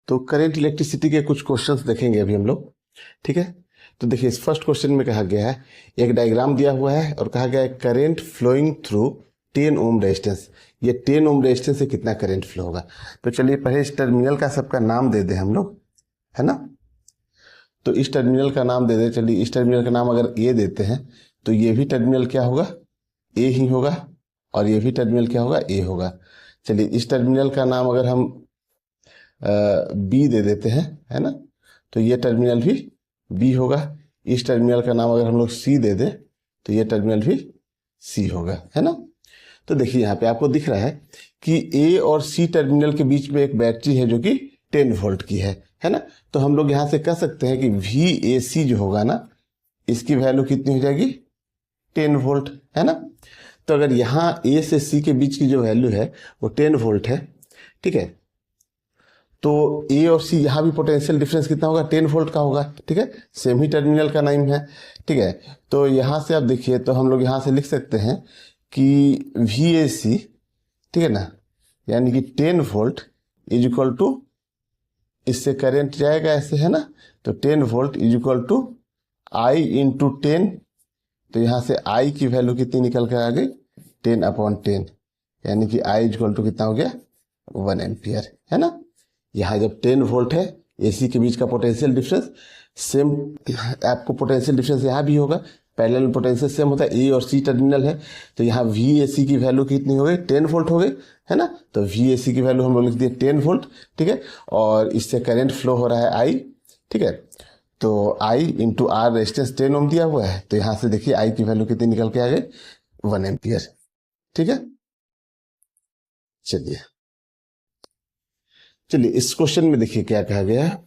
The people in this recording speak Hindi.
तो करेंट इलेक्ट्रिसिटी के कुछ क्वेश्चंस देखेंगे अभी हम लोग, ठीक है। तो देखिए इस फर्स्ट क्वेश्चन में कहा गया है, एक डायग्राम दिया हुआ है और कहा गया है current flowing through 10 ohm resistance. ये 10 ओम रेजिस्टेंस से कितना करंट फ्लो होगा। तो चलिए पहले इस टर्मिनल का सबका नाम दे दें हम लोग, है ना। तो इस टर्मिनल का नाम दे दें, चलिए इस टर्मिनल का नाम अगर ए देते हैं तो ये भी टर्मिनल क्या होगा, ए ही होगा, और ये भी टर्मिनल क्या होगा, ए होगा। चलिए इस टर्मिनल का नाम अगर हम बी दे देते हैं, है ना, तो ये टर्मिनल भी बी होगा। इस टर्मिनल का नाम अगर हम लोग सी दे दें तो ये टर्मिनल भी सी होगा, है ना। तो देखिए यहाँ पे आपको दिख रहा है कि ए और सी टर्मिनल के बीच में एक बैटरी है जो कि 10 वोल्ट की है ना। तो हम लोग यहाँ से कह सकते हैं कि वी ए सी जो होगा ना, इसकी वैल्यू कितनी हो जाएगी, 10 वोल्ट, है ना। तो अगर यहाँ ए से सी के बीच की जो वैल्यू है वो 10 वोल्ट है, ठीक है, तो ए और सी यहाँ भी पोटेंशियल डिफरेंस कितना होगा, 10 वोल्ट का होगा, ठीक है, सेम ही टर्मिनल का नाम है, ठीक है। तो यहाँ से आप देखिए, तो हम लोग यहाँ से लिख सकते हैं कि वी ए सी, ठीक है ना, यानी कि 10 वोल्ट इज इक्वल टू, इससे करंट जाएगा ऐसे, है ना, तो 10 volt is equal to I into 10। तो यहाँ से आई की वैल्यू कितनी निकल कर आ गई, 10/10, यानी कि आई इज इक्वल टू कितना हो गया, 1 एम्पियर, है ना। यहाँ जब 10 वोल्ट है, एसी के बीच का पोटेंशियल डिफरेंस सेम, आपको पोटेंशियल डिफरेंस यहाँ भी होगा, पैरेलल पोटेंशियल सेम होता है, ए और सी टर्मिनल है। तो यहाँ वी ए सी की वैल्यू कितनी हो गई, 10 वोल्ट हो गई, है ना। तो वी ए सी की वैल्यू हम लोग लिख दिए 10 वोल्ट, ठीक है, और इससे करंट फ्लो हो रहा है आई, ठीक है। तो आई इंटू आर रेजिस्टेंस 10 ओम दिया हुआ है, तो यहाँ से देखिए आई की वैल्यू कितनी निकल के आ गई, 1 एम्पियर, ठीक है। चलिए इस क्वेश्चन में देखिए क्या कहा गया है,